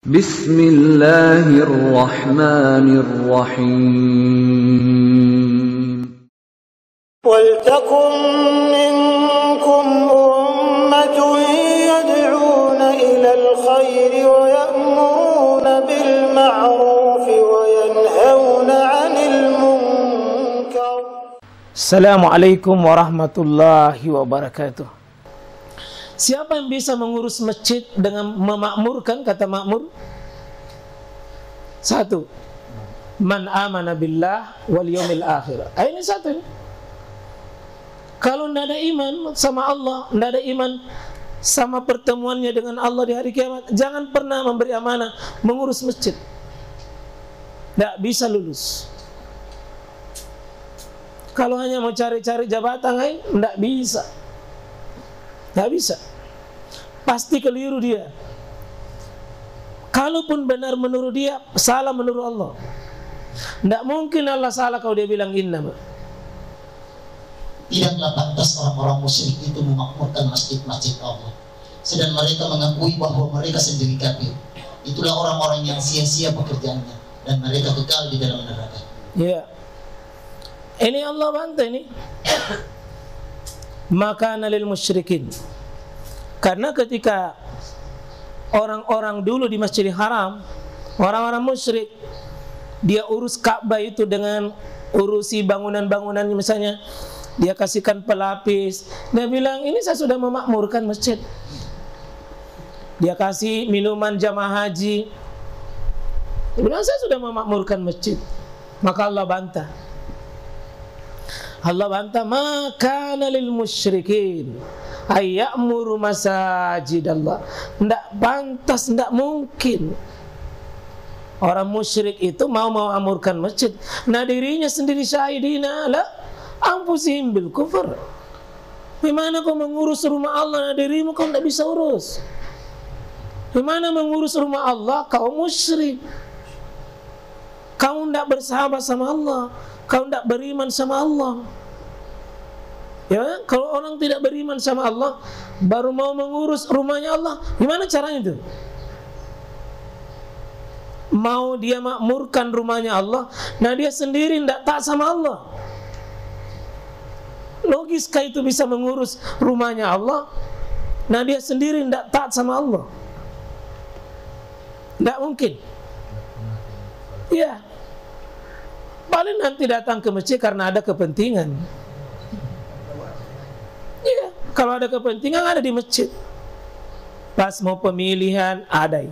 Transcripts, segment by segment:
Bismillahirrahmanirrahim. وَلْتَكُنْ مِنْكُمْ أُمَّةٌ يَدْعُونَ إِلَى الْخَيْرِ وَيَأْمُرُونَ بِالْمَعْرُوفِ وَيَنْهَوْنَ عَنِ الْمُنْكَرِ. Assalamualaikum warahmatullahi wabarakatuh. Siapa yang bisa mengurus masjid dengan memakmurkan? Kata makmur, satu, man amana billah wal yawmil akhir. Ini satu. Kalau tidak ada iman sama Allah, tidak ada iman sama pertemuannya dengan Allah di hari kiamat, jangan pernah memberi amanah mengurus masjid. Tidak bisa lulus. Kalau hanya mau cari-cari jabatan, tidak bisa. Tidak bisa. Pasti keliru dia. Kalaupun benar menurut dia, salah menurut Allah. Tidak mungkin Allah salah kalau dia bilang innama. Tidaklah pantas orang-orang musyrik itu memakmurkan masjid-masjid Allah, sedang mereka mengakui bahwa mereka sendiri kafir. Itulah orang-orang yang sia-sia pekerjaannya dan mereka kekal di dalam neraka. Ya, ini Allah bantah ini. Maka lil musyrikin. Karena ketika orang-orang dulu di Masjidil Haram, orang-orang musyrik, dia urus Ka'bah itu dengan urusi bangunan-bangunannya, misalnya dia kasihkan pelapis. Dia bilang, ini saya sudah memakmurkan masjid. Dia kasih minuman jamaah haji. Dia bilang, saya sudah memakmurkan masjid. Maka Allah bantah. Allah bantah, maka lil musyrikin ayyamuru masajid Allah. Tidak pantas, tidak mungkin orang musyrik itu mau mengamurkan masjid. Nah, dirinya sendiri syahidina la anfusihim bil kufur. Bagaimana kau mengurus rumah Allah, nah dirimu kau tidak bisa urus? Bagaimana mengurus rumah Allah, kau musyrik? Kau tidak bersahabat sama Allah, kau tidak beriman sama Allah. Ya, kalau orang tidak beriman sama Allah, baru mau mengurus rumahnya Allah, gimana caranya itu? Mau dia makmurkan rumahnya Allah, nah dia sendiri tidak taat sama Allah. Logiskah itu bisa mengurus rumahnya Allah, nah dia sendiri tidak taat sama Allah? Tidak mungkin. Ya, paling nanti datang ke masjid karena ada kepentingan. Ya, kalau ada kepentingan ada di masjid. Pas mau pemilihan ada.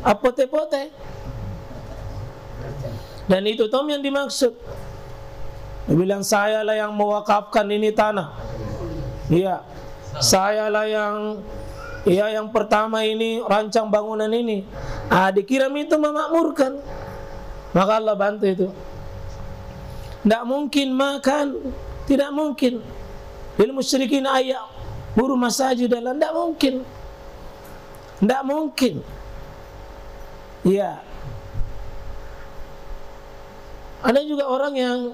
Apote-pote. Dan itu Tom yang dimaksud. Dia bilang, saya lah yang mewakafkan ini tanah. Iya, saya lah yang pertama ini rancang bangunan ini. Dikira itu memakmurkan. Maka Allah bantu itu. Tidak mungkin makan, tidak mungkin. Bil musyrikin ayat buru masajid dalam, tidak mungkin. Tidak mungkin. Iya. Ada juga orang yang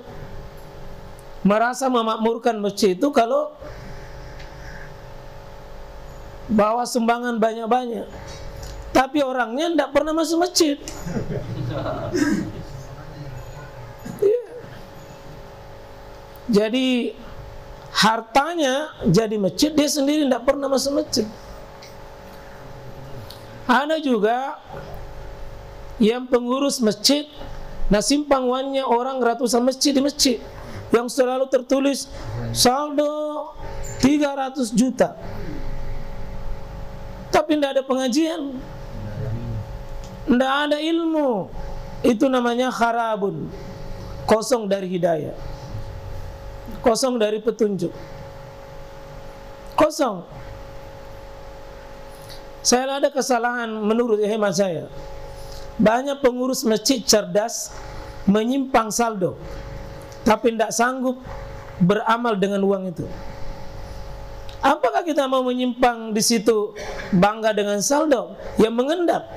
merasa memakmurkan masjid itu kalau bawa sumbangan banyak-banyak, tapi orangnya tidak pernah masuk masjid. Yeah. Jadi hartanya jadi masjid, dia sendiri tidak pernah masuk masjid. Ada juga yang pengurus masjid, nah simpang uangnya orang ratusan masjid di masjid, yang selalu tertulis saldo 300 juta, tapi tidak ada pengajian, tidak ada ilmu. Itu namanya kharabun, kosong dari hidayah, kosong dari petunjuk, kosong. Saya ada kesalahan menurut hemat saya. Banyak pengurus masjid cerdas menyimpang saldo, tapi tidak sanggup beramal dengan uang itu. Apakah kita mau menyimpang di situ bangga dengan saldo yang mengendap?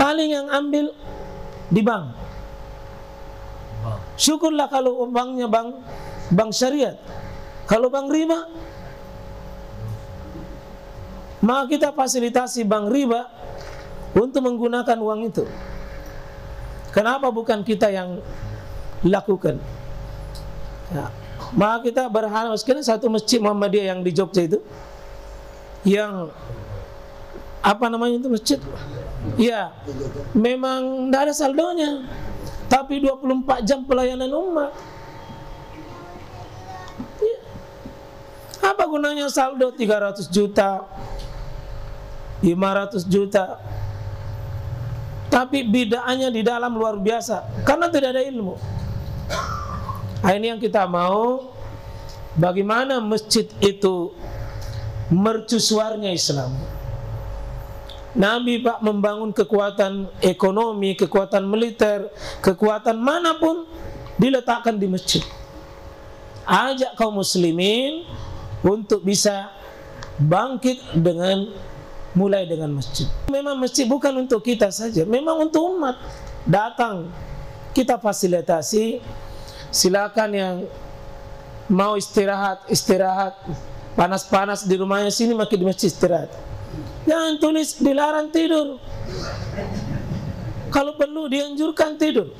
Paling yang ambil di bank. Syukurlah kalau banknya bank syariat. Kalau bank riba, maka kita fasilitasi bank riba untuk menggunakan uang itu. Kenapa bukan kita yang lakukan? Ya. Maka kita berharap sekarang satu masjid Muhammadiyah yang di Jogja itu, yang apa namanya itu masjid? Ya, memang tidak ada saldonya, tapi 24 jam pelayanan umat. Ya. Apa gunanya saldo 300 juta, 500 juta, tapi bidaannya di dalam luar biasa karena tidak ada ilmu. Nah, ini yang kita mau, bagaimana masjid itu mercusuarnya Islam. Nabi Pak membangun kekuatan ekonomi, kekuatan militer, kekuatan manapun diletakkan di masjid. Ajak kaum muslimin untuk bisa bangkit mulai dengan masjid. Memang masjid bukan untuk kita saja, memang untuk umat. Datang, kita fasilitasi. Silakan yang mau istirahat, panas-panas di rumahnya, sini makin di masjid istirahat. Jangan tulis dilarang tidur. Kalau perlu dianjurkan tidur.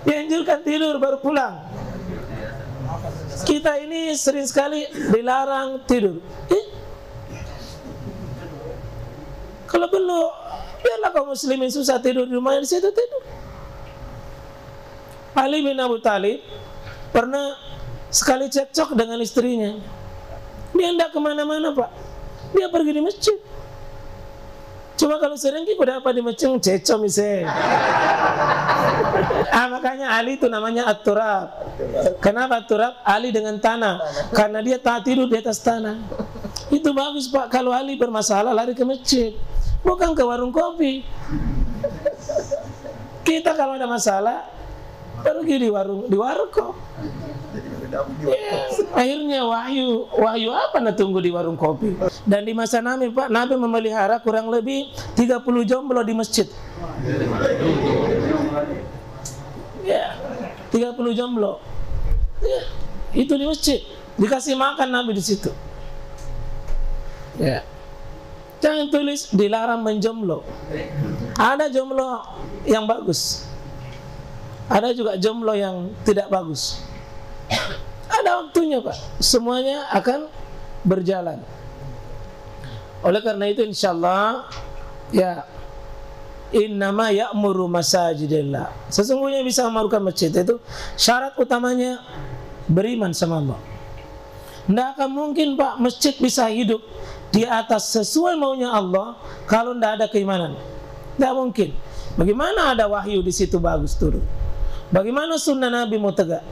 Dianjurkan tidur baru pulang. Kita ini sering sekali dilarang tidur. Kalau perlu, biarlah kaum muslimin susah tidur di rumahnya, di situ tidur. Ali bin Abi Thalib pernah sekali cekcok dengan istrinya. Dia tidak kemana-mana Pak, dia pergi di masjid. Cuma kalau sering kita apa di masjid cecok misalnya. Makanya Ali itu namanya At-Turab. Kenapa At-Turab? Ali dengan tanah, karena dia tak tidur di atas tanah. Itu bagus Pak, kalau Ali bermasalah lari ke masjid, bukan ke warung kopi. Kita kalau ada masalah pergi di warkop. Akhirnya wahyu apa nak tunggu di warung kopi. Dan di masa Nabi Pak, Nabi memelihara kurang lebih 30 jomblo di masjid. Ya, 30 jomblo. Ya, itu di masjid. Dikasih makan Nabi di situ. Ya. Jangan tulis dilarang menjomblo. Ada jomblo yang bagus, ada juga jomblo yang tidak bagus. Ada waktunya Pak, semuanya akan berjalan. Oleh karena itu insyaallah, ya, innama ya'muru masajidillah, sesungguhnya bisa memakmurkan masjid itu syarat utamanya beriman sama Allah. Tidak akan mungkin Pak masjid bisa hidup di atas sesuai maunya Allah kalau tidak ada keimanan. Tidak mungkin. Bagaimana ada wahyu di situ bagus turun? Bagaimana sunnah Nabi mau tegak?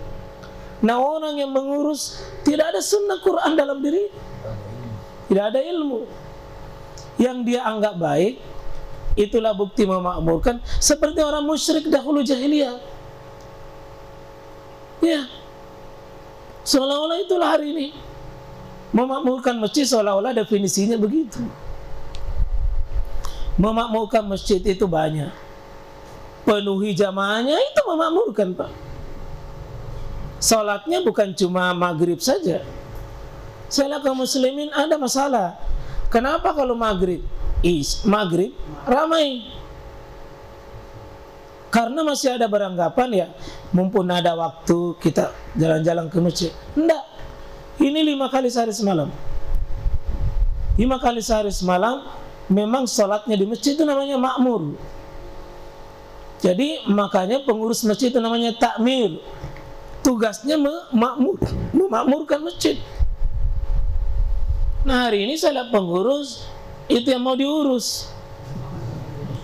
Nah, orang yang mengurus tidak ada sunnah Quran dalam diri, tidak ada ilmu yang dia anggap baik, itulah bukti memakmurkan. Seperti orang musyrik dahulu jahiliyah. Ya, seolah-olah itulah hari ini memakmurkan masjid, seolah-olah definisinya begitu. Memakmurkan masjid itu banyak, penuhi jamaahnya itu memakmurkan Pak. Salatnya bukan cuma maghrib saja. Saya kaum muslimin ada masalah. Kenapa kalau maghrib ramai? Karena masih ada beranggapan ya, mumpun ada waktu kita jalan-jalan ke masjid. Enggak. Ini 5 kali sehari semalam. 5 kali sehari semalam memang sholatnya di masjid itu namanya makmur. Jadi makanya pengurus masjid itu namanya takmir. Tugasnya memakmurkan masjid. Nah, hari ini saya lihat pengurus itu yang mau diurus,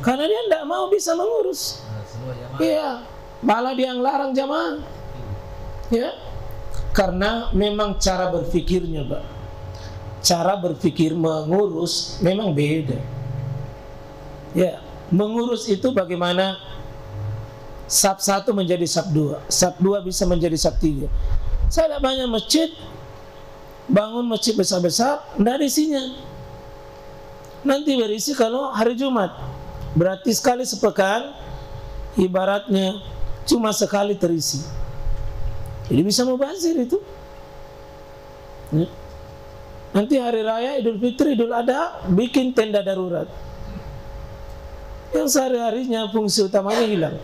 karena dia tidak mau bisa mengurus. Iya, malah dia yang larang jamaah. Ya, karena memang cara berpikirnya Pak, cara berpikir mengurus memang beda. Ya, mengurus itu bagaimana sab 1 menjadi sab 2, sab 2 bisa menjadi sab 3. Saya lihat banyak masjid, bangun masjid besar-besar, tidak ada isinya. Nanti berisi kalau hari Jumat, berarti sekali sepekan, ibaratnya cuma sekali terisi. Jadi bisa mubazir itu. Ya. Nanti hari raya Idul Fitri, Idul Adha bikin tenda darurat yang sehari-harinya fungsi utamanya hilang.